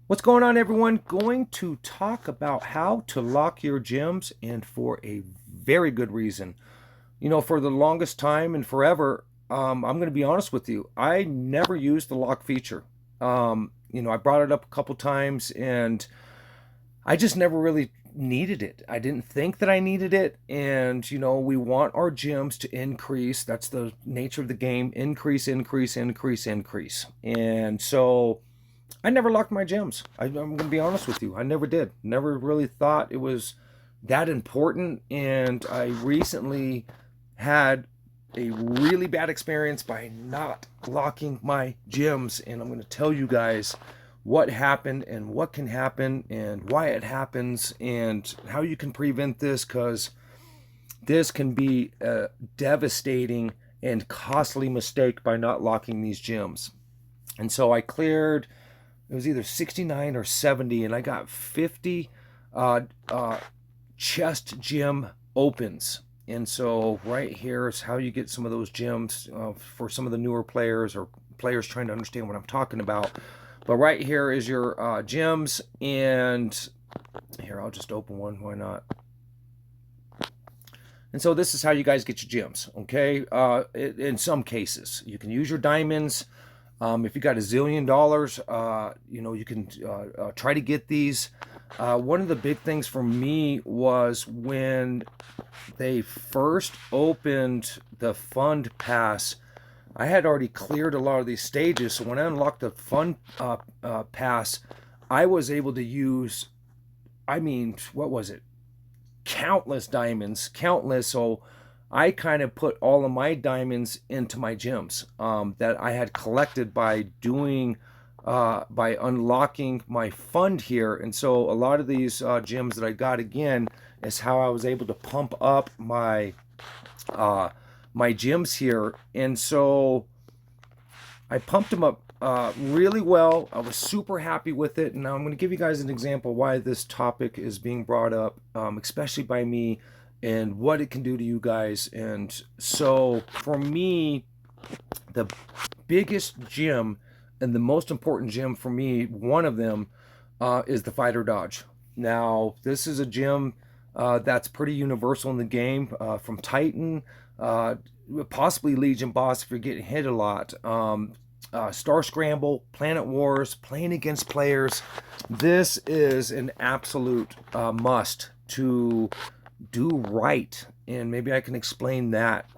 What's going on, everyone? Going to talk about how to lock your gems, and for a very good reason. For the longest time and forever, I'm going to be honest with you, I never used the lock feature. I brought it up a couple times and I just never really needed it. I didn't think that I needed it. And, we want our gems to increase. That's the nature of the game: increase, increase, increase, increase. And so I never locked my gems. I'm going to be honest with you. I never did. Never really thought it was that important. And I recently had a really bad experience by not locking my gems. And I'm going to tell you guys what happened and what can happen and why it happens and how you can prevent this, because this can be a devastating and costly mistake by not locking these gems. And so I cleared, it was either 69 or 70, and I got 50 uh, uh, chest gem opens. And so right here is how you get some of those gems for some of the newer players or players trying to understand what I'm talking about. But right here is your gems, and here, I'll just open one. Why not? And so this is how you guys get your gems, okay? In some cases, you can use your diamonds. If you got $1 zillion, you can try to get these. One of the big things for me was when they first opened the fund pass. I had already cleared a lot of these stages, so when I unlocked the fund pass, I was able to use, what was it? Countless diamonds, countless. So I kind of put all of my diamonds into my gems that I had collected by doing, by unlocking my fund here. And so a lot of these gems that I got again is how I was able to pump up my gems here. And so I pumped them up really well. I was super happy with it. And now I'm going to give you guys an example why this topic is being brought up, especially by me, and what it can do to you guys. And so for me, the biggest gem and the most important gem for me, one of them, is the fighter dodge. Now, this is a gem that's pretty universal in the game, from Titan, uh, possibly Legion boss if you're getting hit a lot. Star Scramble, Planet Wars, playing against players. This is an absolute must to do right. And maybe I can explain that.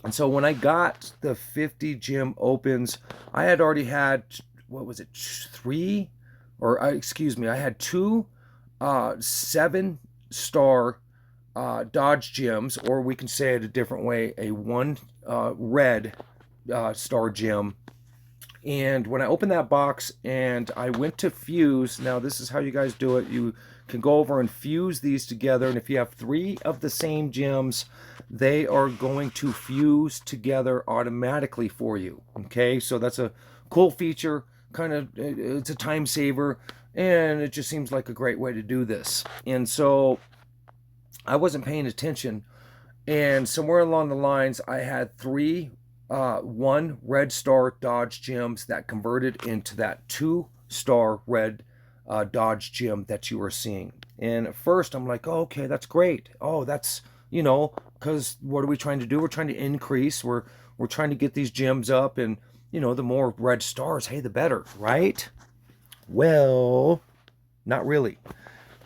And so when I got the 50 gem opens, I had already had, what was it, three? Or, excuse me, I had two 7-star dodge gems, or we can say it a different way, a one red star gem. And when I opened that box and I went to fuse, now this is how you guys do it. You can go over and fuse these together. And if you have three of the same gems, they are going to fuse together automatically for you. Okay, so that's a cool feature. Kind of, it's a time saver. And it just seems like a great way to do this. And so I wasn't paying attention. And somewhere along the lines, I had three one red star dodge gems that converted into that 2-star red dodge gem that you were seeing. And at first I'm like, oh, okay, that's great. Oh, that's, because what are we trying to do? We're trying to increase. We're trying to get these gems up, and the more red stars, hey, the better, right? Well, not really,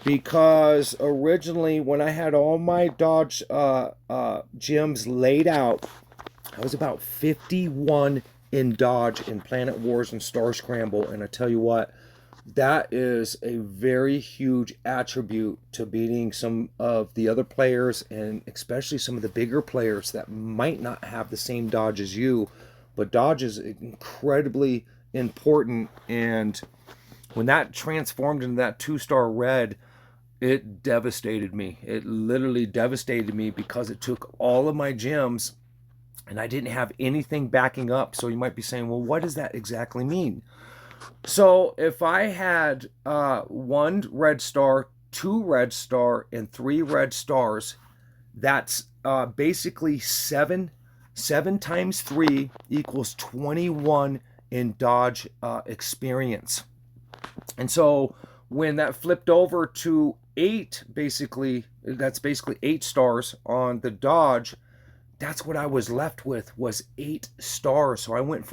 because originally when I had all my dodge gems laid out, I was about 51 in dodge in Planet Wars and Star Scramble. And I tell you what, that is a very huge attribute to beating some of the other players, and especially some of the bigger players that might not have the same dodge as you. But dodge is incredibly important. And when that transformed into that 2-star red, it devastated me. It literally devastated me, because it took all of my gems and I didn't have anything backing up. So you might be saying, well, what does that exactly mean? So if I had one red star, two red star, and three red stars, that's basically seven. 7 times 3 equals 21 in dodge experience. And so when that flipped over to 8, basically, that's basically 8 stars on the Dodge, that's what I was left with, was 8 stars. So I went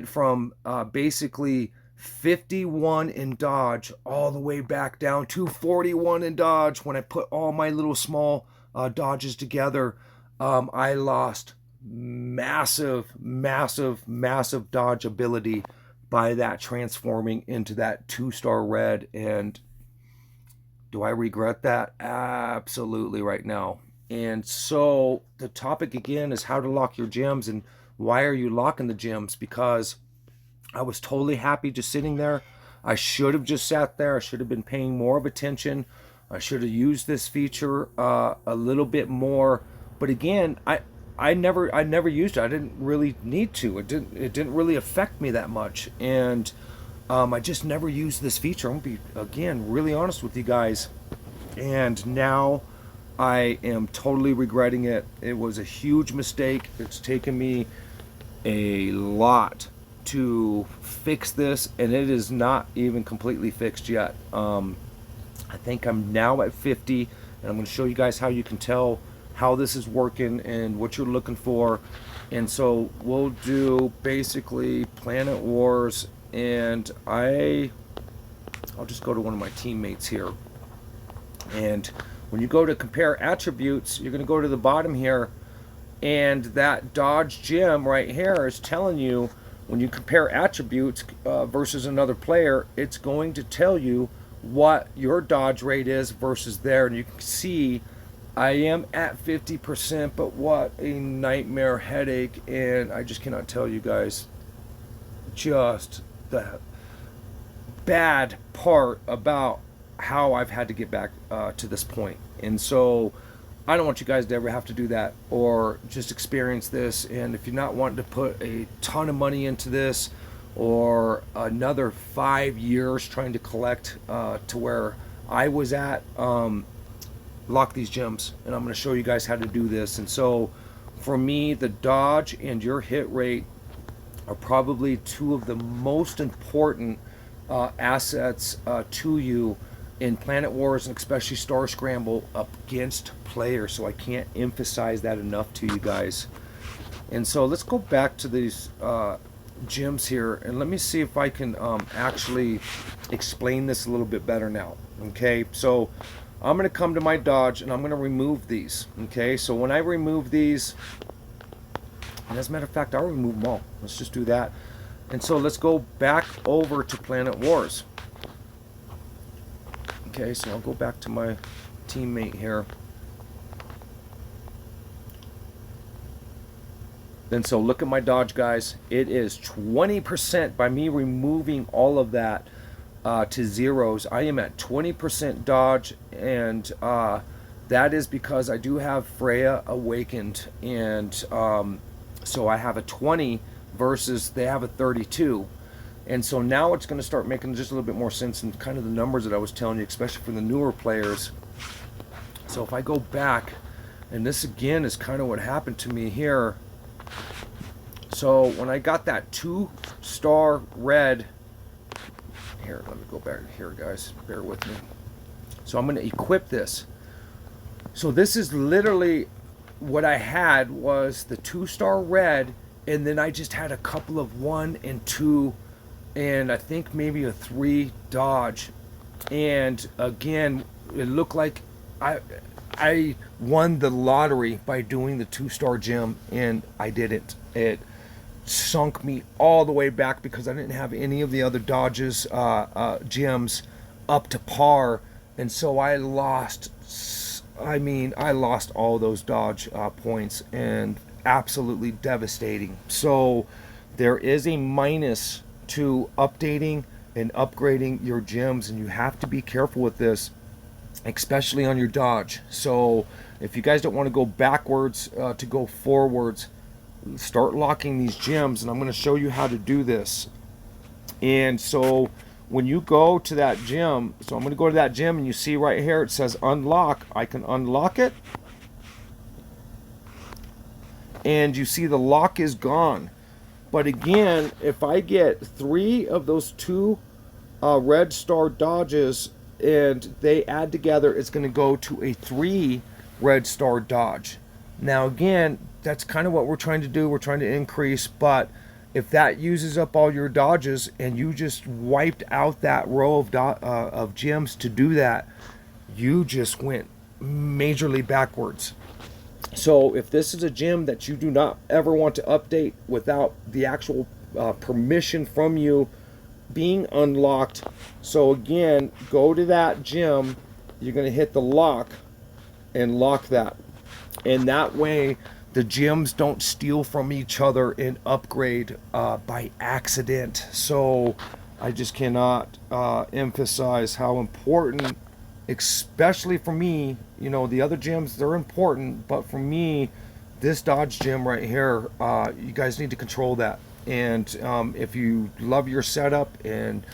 from basically 51 in Dodge all the way back down to 41 in Dodge. When I put all my little small Dodges together, I lost massive, massive, massive Dodge ability by that transforming into that 2-star red. And do I regret that? Absolutely, right now. And so the topic again is how to lock your gems, and why are you locking the gems? Because I was totally happy just sitting there. I should have just sat there. I should have been paying more of attention. I should have used this feature a little bit more. But again, I never used it. I didn't really need to. It didn't really affect me that much. And I just never used this feature. I'm gonna be, again, really honest with you guys. And now I am totally regretting it. It was a huge mistake. It's taken me a lot to fix this, and it is not even completely fixed yet. I think I'm now at 50, and I'm going to show you guys how you can tell how this is working and what you're looking for. And so we'll do basically Planet Wars, and I'll just go to one of my teammates here. And when you go to compare attributes, you're going to go to the bottom here, and that Dodge gem right here is telling you, when you compare attributes versus another player, it's going to tell you what your dodge rate is versus there. And you can see I am at 50%, but what a nightmare headache. And I just cannot tell you guys just the bad part about how I've had to get back to this point. And so I don't want you guys to ever have to do that or just experience this. And if you're not wanting to put a ton of money into this or another 5 years trying to collect to where I was at, lock these gems. And I'm going to show you guys how to do this. And so for me, the dodge and your hit rate are probably two of the most important assets to you in Planet Wars, and especially Star Scramble against players. So I can't emphasize that enough to you guys. And so let's go back to these gems here, and let me see if I can actually explain this a little bit better now. Okay, so I'm going to come to my dodge and I'm going to remove these. Okay, so when I remove these, and as a matter of fact, I'll remove them all. Let's just do that. And so let's go back over to Planet Wars. Okay, so I'll go back to my teammate here. Then so look at my dodge, guys. It is 20% by me removing all of that to zeros. I am at 20% dodge, and that is because I do have Freya awakened, and so I have a 20 versus they have a 32. And so now it's going to start making just a little bit more sense in kind of the numbers that I was telling you, especially for the newer players. So if I go back, and this again is kind of what happened to me here. So when I got that 2-star red, here, let me go back here, guys, bear with me. So I'm going to equip this. So this is literally what I had, was the 2-star red, and then I just had a couple of 1 and 2, and I think maybe a 3 dodge. And again, it looked like I won the lottery by doing the 2-star gem, and I didn't. It sunk me all the way back because I didn't have any of the other dodges, gems up to par, and so I lost. I mean, I lost all those dodge points, and absolutely devastating. So there is a minus to updating and upgrading your gems, and you have to be careful with this, especially on your dodge. So if you guys don't want to go backwards to go forwards, start locking these gems, and I'm going to show you how to do this. And so when you go to that gem, so I'm going to go to that gem, and you see right here it says unlock. I can unlock it, and you see the lock is gone. But again, if I get 3 of those 2 red star dodges and they add together, it's going to go to a 3 red star dodge. Now again, that's kind of what we're trying to do. We're trying to increase, but if that uses up all your dodges and you just wiped out that row of gems to do that, you just went majorly backwards. So if this is a gem that you do not ever want to update without the actual permission from you being unlocked, so again, go to that gem, you're going to hit the lock and lock that. And that way the gems don't steal from each other and upgrade by accident. So I just cannot emphasize how important, especially for me, you know, the other gems, they're important, but for me, this dodge gem right here, you guys need to control that. And if you love your setup and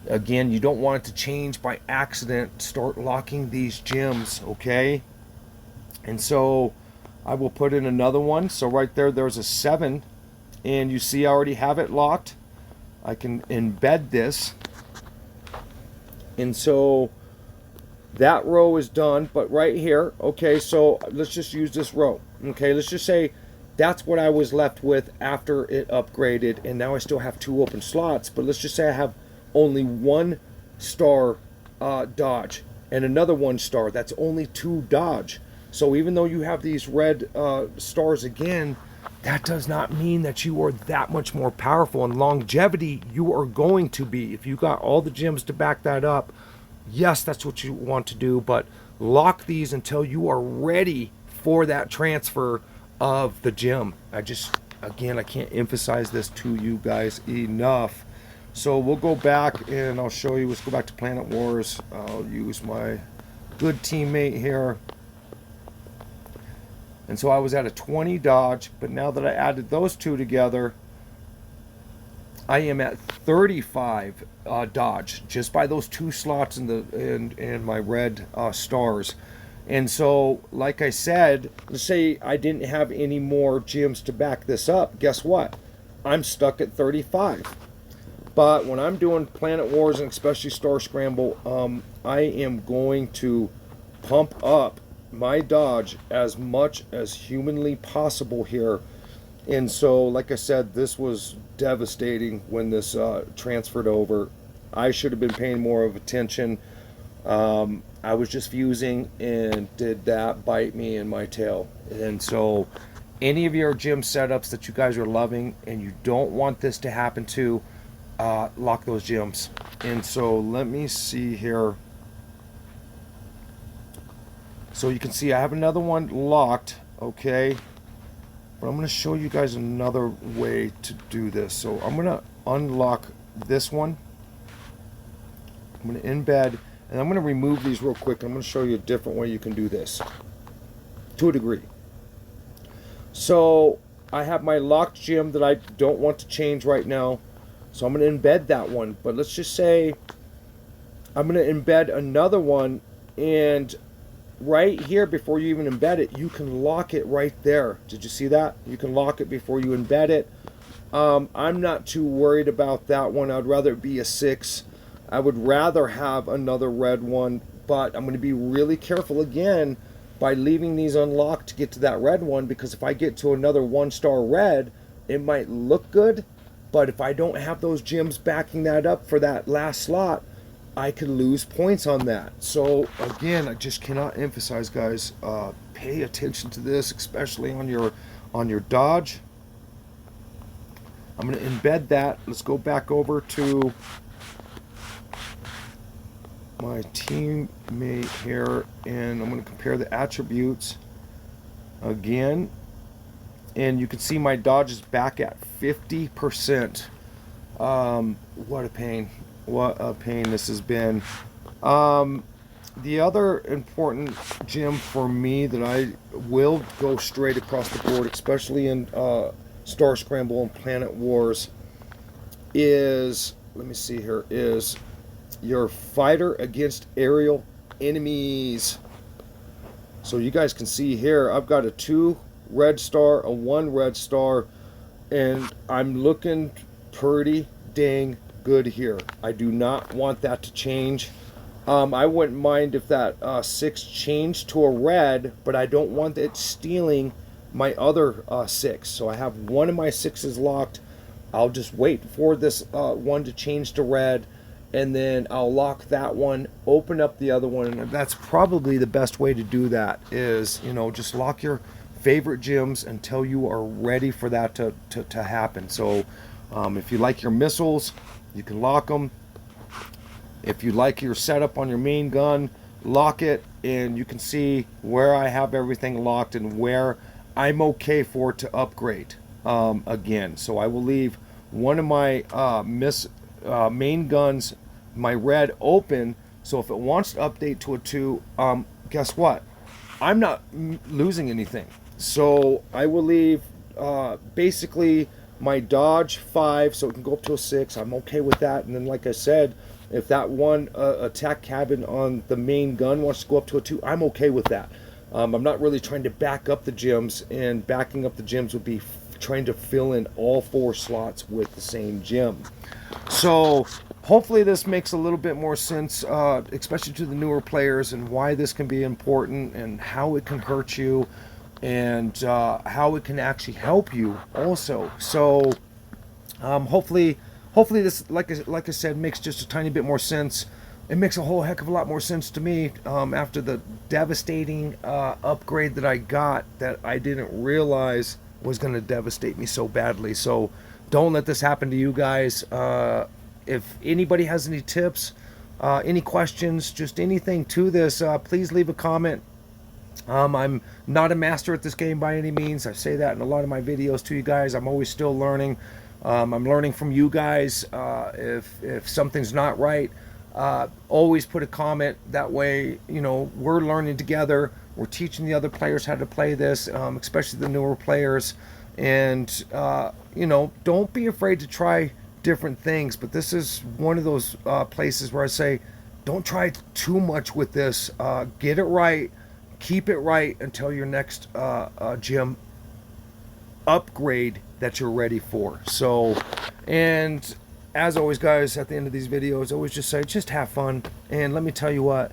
again, you don't want it to change by accident, start locking these gems, okay? And so I will put in another one. So right there, there's a 7, and you see I already have it locked. I can embed this. And so that row is done, but right here, okay, so let's just use this row. Okay, let's just say that's what I was left with after it upgraded, and now I still have 2 open slots, but let's just say I have only 1 star dodge and another 1 star. That's only 2 dodge. So even though you have these red stars again, that does not mean that you are that much more powerful. In longevity, you are going to be. If you got all the gems to back that up, yes, that's what you want to do, but lock these until you are ready for that transfer of the gem. Again, I can't emphasize this to you guys enough. So we'll go back and I'll show you. Let's go back to Planet Wars. I'll use my good teammate here. And so I was at a 20 dodge, but now that I added those 2 together, I am at 35 dodge just by those 2 slots in my red stars. And so, like I said, let's say I didn't have any more gems to back this up. Guess what? I'm stuck at 35. But when I'm doing Planet Wars and especially Star Scramble, I am going to pump up my dodge as much as humanly possible here. And so, like I said, this was devastating when this transferred over. I should have been paying more of attention. I was just fusing and did that bite me in my tail. And so any of your gym setups that you guys are loving and you don't want this to happen to, lock those gyms. And so let me see here. So you can see I have another one locked, okay? But I'm going to show you guys another way to do this. So I'm going to unlock this one. I'm going to embed, and I'm going to remove these real quick. I'm going to show you a different way you can do this to a degree. So I have my locked gym that I don't want to change right now. So I'm going to embed that one. But let's just say I'm going to embed another one, and right here, before you even embed it, you can lock it right there. Did you see that? You can lock it before you embed it. I'm not too worried about that one. I'd rather it be a 6. I would rather have another red one, but I'm going to be really careful again by leaving these unlocked to get to that red one, because if I get to another 1-star red, it might look good, but if I don't have those gems backing that up for that last slot, I could lose points on that. So again, I just cannot emphasize, guys, pay attention to this, especially on your dodge. I'm going to embed that. Let's go back over to my teammate here, and I'm going to compare the attributes again, and you can see my dodge is back at 50%. What a pain. What a pain this has been. The other important gem for me that I will go straight across the board, especially in Star Scramble and Planet Wars, is, let me see here, is your fighter against aerial enemies. So you guys can see here, I've got a 2 red star, a 1 red star, and I'm looking pretty dang good here. I do not want that to change. I wouldn't mind if that 6 changed to a red, but I don't want it stealing my other 6. So I have one of my 6s locked. I'll just wait for this one to change to red, and then I'll lock that one, open up the other one. And that's probably the best way to do that is, you know, just lock your favorite gems until you are ready for that to happen. So if you like your missiles, you can lock them. If you like your setup on your main gun, lock it, and you can see where I have everything locked and where I'm okay for it to upgrade again. So I will leave one of my main guns, my red, open. So if it wants to update to a 2, guess what? I'm not losing anything. So I will leave basically my dodge 5, so it can go up to a 6. I'm okay with that. And then, like I said, if that one attack cabin on the main gun wants to go up to a 2, I'm okay with that. I'm not really trying to back up the gems, and backing up the gems would be trying to fill in all 4 slots with the same gem. So hopefully this makes a little bit more sense, especially to the newer players, and why this can be important and how it can hurt you, and how it can actually help you also. So hopefully this, like I said, makes just a tiny bit more sense. It makes a whole heck of a lot more sense to me after the devastating upgrade that I got, that I didn't realize was going to devastate me so badly. So don't let this happen to you guys. If anybody has any tips, any questions, just anything to this, please leave a comment. I'm not a master at this game by any means. I say that in a lot of my videos to you guys. I'm always still learning. I'm learning from you guys. If something's not right, always put a comment. That way, you know, we're learning together. We're teaching the other players how to play this, especially the newer players. And, you know, don't be afraid to try different things. But this is one of those places where I say, don't try too much with this. Get it right. Keep it right until your next gym upgrade that you're ready for. So, and as always, guys, at the end of these videos, I always just say, just have fun. And let me tell you what,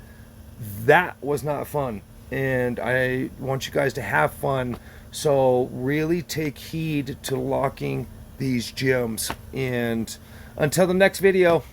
that was not fun. And I want you guys to have fun. So really take heed to locking these gems. And until the next video,